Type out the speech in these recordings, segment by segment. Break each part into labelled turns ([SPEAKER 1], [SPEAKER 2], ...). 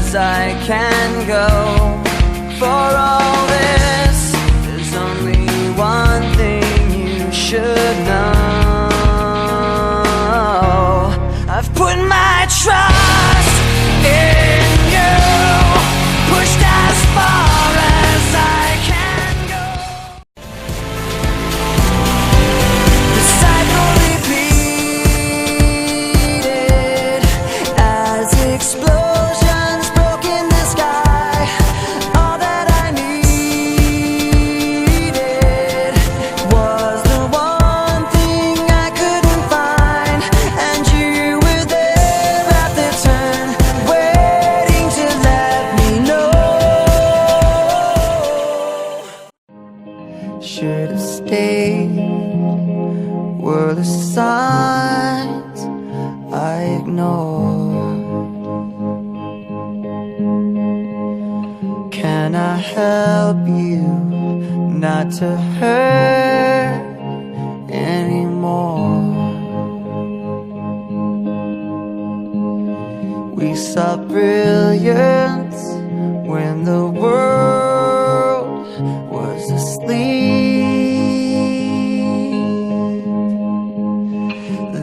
[SPEAKER 1] as I can go. For all this, there's only one thing you should know. I've put my trust in you, pushed as far as I can go. The cycle repeated as explosions broke in the sky. All that I needed was the one thing I couldn't find, and you were there at the turn, waiting to let me know. Should have stayed, were the signs I ignored. Can I help you not to hurt anymore? We saw brilliance when the world was asleep.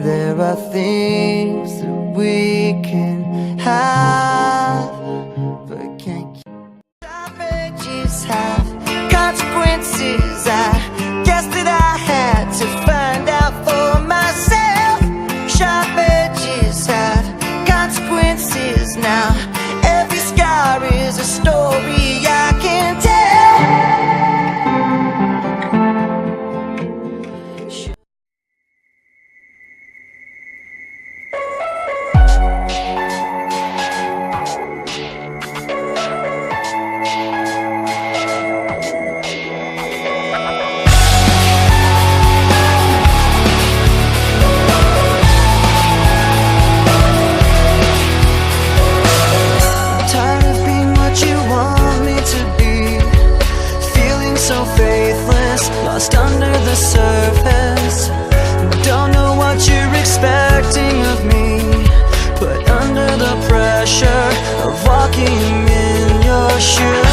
[SPEAKER 1] There are things that we can have, but can't keep. Stoppages have consequences. I guess that I had to find out for myself. Sharp edges have consequences now. Every scar is a story I can tell. Tired of being what you want me to be, feeling so faithless, lost under the surface. Don't know what you're expecting of me, but under the pressure of walking in your shoes,